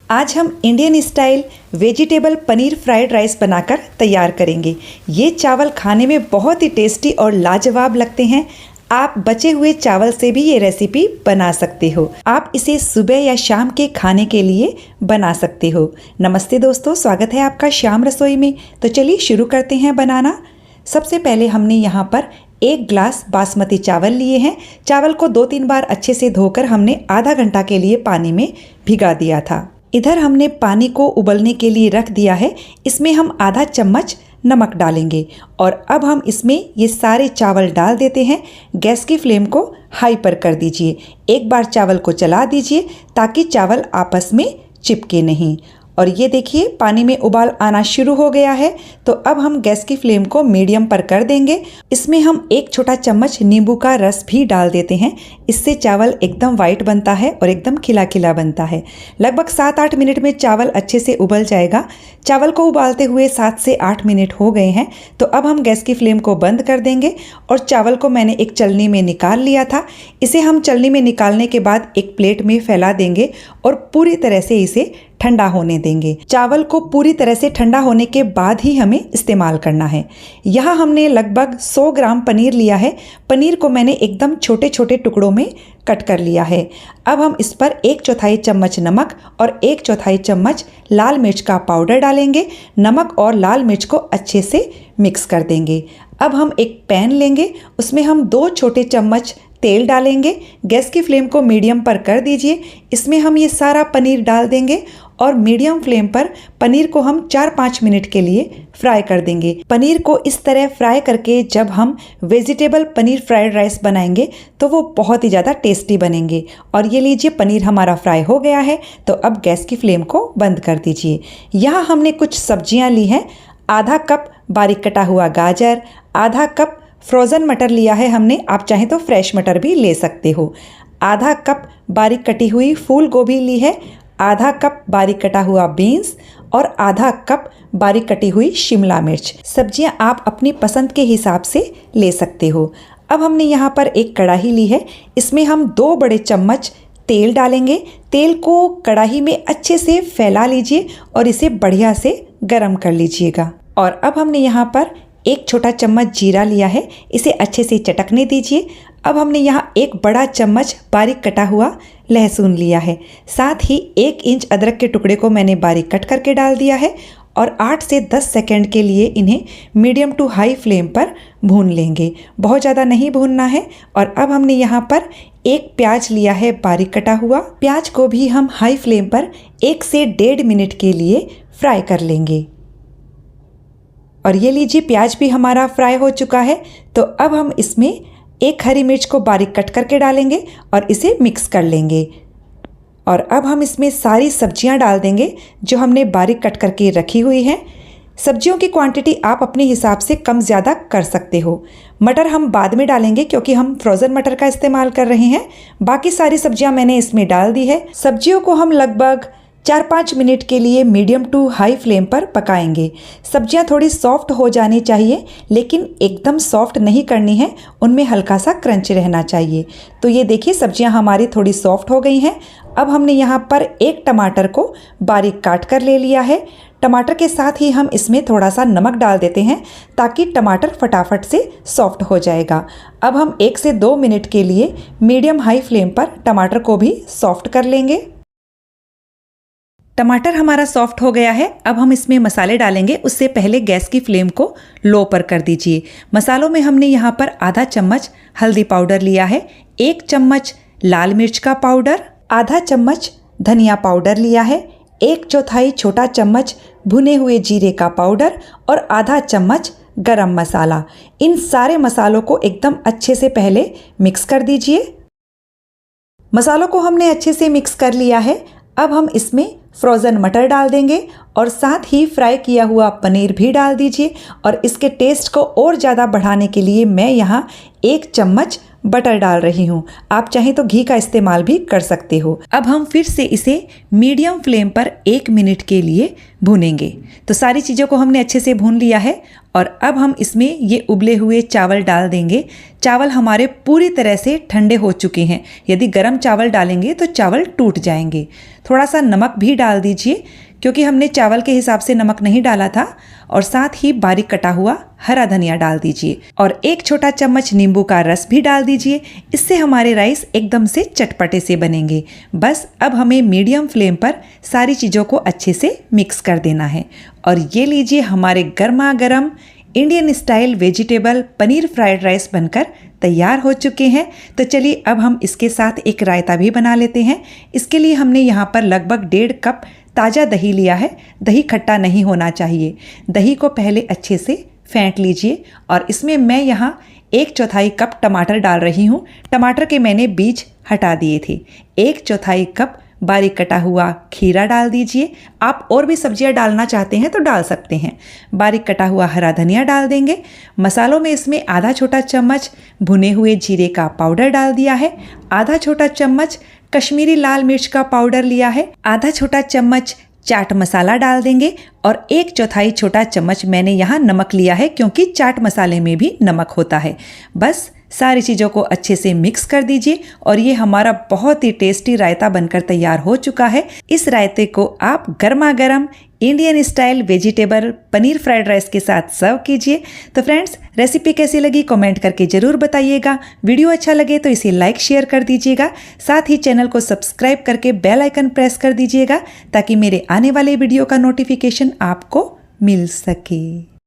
आज हम Indian style vegetable paneer fried rice बनाकर तैयार करेंगे। ये चावल खाने में बहुत ही टेस्टी और लाजवाब लगते हैं। आप बचे हुए चावल से भी ये रेसिपी बना सकते हो। आप इसे सुबह या शाम के खाने के लिए बना सकते हो। नमस्ते दोस्तों, स्वागत है आपका शाम रसोई में। तो चलिए शुरू करते हैं बनाना। सबसे पहले हमने यहाँ पर 1 ग्लास बासमती चावल लिए हैं। चावल को 2-3 बार अच्छे से धोकर हमने आधा घंटा के लिए पानी में भिगा दिया था। इधर हमने पानी को उबलने के लिए रख दिया है। इसमें हम आधा चम्मच नमक डालेंगे और अब हम इसमें ये सारे चावल डाल देते हैं। गैस की फ्लेम को हाई पर कर दीजिए। एक बार चावल को चला दीजिए ताकि चावल आपस में चिपके नहीं। और ये देखिए पानी में उबाल आना शुरू हो गया है। तो अब हम गैस की फ्लेम को मीडियम पर कर देंगे। इसमें हम 1 छोटा चम्मच नींबू का रस भी डाल देते हैं। इससे चावल एकदम वाइट बनता है और एकदम खिला खिला बनता है। लगभग 7-8 मिनट में चावल अच्छे से उबल जाएगा। चावल को उबालते हुए 7 से 8 मिनट हो गए हैं। तो अब हम गैस की फ्लेम को बंद कर देंगे और चावल को मैंने एक चलनी में निकाल लिया था। इसे हम चलनी में निकालने के बाद एक प्लेट में फैला देंगे और पूरी तरह से इसे ठंडा होने देंगे। चावल को पूरी तरह से ठंडा होने के बाद ही हमें इस्तेमाल करना है। यहाँ हमने लगभग 100 ग्राम पनीर लिया है। पनीर को मैंने एकदम छोटे छोटे टुकड़ों में कट कर लिया है। अब हम इस पर 1/4 चम्मच नमक और 1/4 चम्मच लाल मिर्च का पाउडर डालेंगे। नमक और लाल मिर्च को अच्छे से मिक्स कर देंगे। अब हम एक पैन लेंगे, उसमें हम 2 छोटे चम्मच तेल डालेंगे। गैस की फ्लेम को मीडियम पर कर दीजिए। इसमें हम ये सारा पनीर डाल देंगे और मीडियम फ्लेम पर पनीर को हम 4-5 मिनट के लिए फ्राई कर देंगे। पनीर को इस तरह फ्राई करके जब हम वेजिटेबल पनीर फ्राइड राइस बनाएंगे तो वो बहुत ही ज़्यादा टेस्टी बनेंगे। और ये लीजिए पनीर हमारा फ्राई हो गया है। तो अब गैस की फ्लेम को बंद कर दीजिए। यहाँ हमने कुछ सब्जियाँ ली हैं। आधा कप बारीक कटा हुआ गाजर, आधा कप फ्रोज़न मटर लिया है हमने। आप चाहें तो फ्रेश मटर भी ले सकते हो। आधा कप बारीक कटी हुई फूल गोभी ली है, आधा कप बारीक कटा हुआ बीन्स और आधा कप बारीक कटी हुई शिमला मिर्च। सब्जियां आप अपनी पसंद के हिसाब से ले सकते हो। अब हमने यहाँ पर एक कढ़ाई ली है। इसमें हम 2 बड़े चम्मच तेल डालेंगे। तेल को कढ़ाई में अच्छे से फैला लीजिए और इसे बढ़िया से गर्म कर लीजिएगा। और अब हमने यहाँ पर 1 छोटा चम्मच जीरा लिया है। इसे अच्छे से चटकने दीजिए। अब हमने यहाँ 1 बड़ा चम्मच बारीक कटा हुआ लहसुन लिया है। साथ ही 1 इंच अदरक के टुकड़े को मैंने बारीक कट करके डाल दिया है और 8 से 10 सेकंड के लिए इन्हें मीडियम टू हाई फ्लेम पर भून लेंगे। बहुत ज़्यादा नहीं भूनना है। और अब हमने यहाँ पर 1 प्याज लिया है बारीक कटा हुआ। प्याज को भी हम हाई फ्लेम पर 1 से 1.5 मिनट के लिए फ्राई कर लेंगे। और ये लीजिए प्याज भी हमारा फ्राई हो चुका है। तो अब हम इसमें 1 हरी मिर्च को बारीक कट करके डालेंगे और इसे मिक्स कर लेंगे। और अब हम इसमें सारी सब्जियां डाल देंगे जो हमने बारीक कट करके रखी हुई हैं। सब्जियों की क्वांटिटी आप अपने हिसाब से कम ज़्यादा कर सकते हो। मटर हम बाद में डालेंगे क्योंकि हम फ्रोज़न मटर का इस्तेमाल कर रहे हैं। बाकी सारी सब्जियां मैंने इसमें डाल दी है। सब्जियों को हम लगभग 4-5 मिनट के लिए मीडियम टू हाई फ्लेम पर पकाएंगे। सब्जियां थोड़ी सॉफ्ट हो जानी चाहिए, लेकिन एकदम सॉफ्ट नहीं करनी है। उनमें हल्का सा क्रंच रहना चाहिए। तो ये देखिए सब्जियां हमारी थोड़ी सॉफ्ट हो गई हैं। अब हमने यहाँ पर 1 टमाटर को बारीक काट कर ले लिया है। टमाटर के साथ ही हम इसमें थोड़ा सा नमक डाल देते हैं ताकि टमाटर फटाफट से सॉफ्ट हो जाएगा। अब हम 1 से 2 मिनट के लिए मीडियम हाई फ्लेम पर टमाटर को भी सॉफ्ट कर लेंगे। टमाटर हमारा सॉफ्ट हो गया है। अब हम इसमें मसाले डालेंगे। उससे पहले गैस की फ्लेम को लो पर कर दीजिए। मसालों में हमने यहाँ पर आधा चम्मच हल्दी पाउडर लिया है, 1 चम्मच लाल मिर्च का पाउडर, आधा चम्मच धनिया पाउडर लिया है, 1/4 छोटा चम्मच भुने हुए जीरे का पाउडर और आधा चम्मच गरम मसाला। इन सारे मसालों को एकदम अच्छे से पहले मिक्स कर दीजिए। मसालों को हमने अच्छे से मिक्स कर लिया है। अब हम इसमें फ्रोज़न मटर डाल देंगे और साथ ही फ्राई किया हुआ पनीर भी डाल दीजिए। और इसके टेस्ट को और ज़्यादा बढ़ाने के लिए मैं यहाँ 1 चम्मच बटर डाल रही हूँ। आप चाहें तो घी का इस्तेमाल भी कर सकते हो। अब हम फिर से इसे मीडियम फ्लेम पर 1 मिनट के लिए भूनेंगे। तो सारी चीज़ों को हमने अच्छे से भून लिया है और अब हम इसमें ये उबले हुए चावल डाल देंगे। चावल हमारे पूरी तरह से ठंडे हो चुके हैं। यदि गर्म चावल डालेंगे तो चावल टूट जाएंगे। थोड़ा सा नमक भी डाल दीजिए क्योंकि हमने चावल के हिसाब से नमक नहीं डाला था। और साथ ही बारीक कटा हुआ हरा धनिया डाल दीजिए और 1 छोटा चम्मच नींबू का रस भी डाल दीजिए। इससे हमारे राइस एकदम से चटपटे से बनेंगे। बस अब हमें मीडियम फ्लेम पर सारी चीज़ों को अच्छे से मिक्स कर देना है। और ये लीजिए, हमारे गर्मा गर्म Indian style vegetable paneer fried rice बनकर तैयार हो चुके हैं। तो चलिए अब हम इसके साथ एक रायता भी बना लेते हैं। इसके लिए हमने यहाँ पर लगभग 1.5 कप ताज़ा दही लिया है। दही खट्टा नहीं होना चाहिए। दही को पहले अच्छे से फेंट लीजिए और इसमें मैं यहाँ 1/4 कप टमाटर डाल रही हूँ। टमाटर के मैंने बीज हटा दिए थे। 1/4 कप बारीक कटा हुआ खीरा डाल दीजिए। आप और भी सब्जियां डालना चाहते हैं तो डाल सकते हैं। बारीक कटा हुआ हरा धनिया डाल देंगे। मसालों में इसमें आधा छोटा चम्मच भुने हुए जीरे का पाउडर डाल दिया है। आधा छोटा चम्मच कश्मीरी लाल मिर्च का पाउडर लिया है। आधा छोटा चम्मच चाट मसाला डाल देंगे और 1/4 छोटा चम्मच मैंने यहाँ नमक लिया है क्योंकि चाट मसाले में भी नमक होता है। बस सारी चीज़ों को अच्छे से मिक्स कर दीजिए और ये हमारा बहुत ही टेस्टी रायता बनकर तैयार हो चुका है। इस रायते को आप गर्मा गर्म Indian style vegetable paneer fried rice के साथ सर्व कीजिए। तो फ्रेंड्स, रेसिपी कैसी लगी कमेंट करके ज़रूर बताइएगा। वीडियो अच्छा लगे तो इसे लाइक शेयर कर दीजिएगा। साथ ही चैनल को सब्सक्राइब करके बेल आइकन प्रेस कर दीजिएगा ताकि मेरे आने वाले वीडियो का नोटिफिकेशन आपको मिल सके।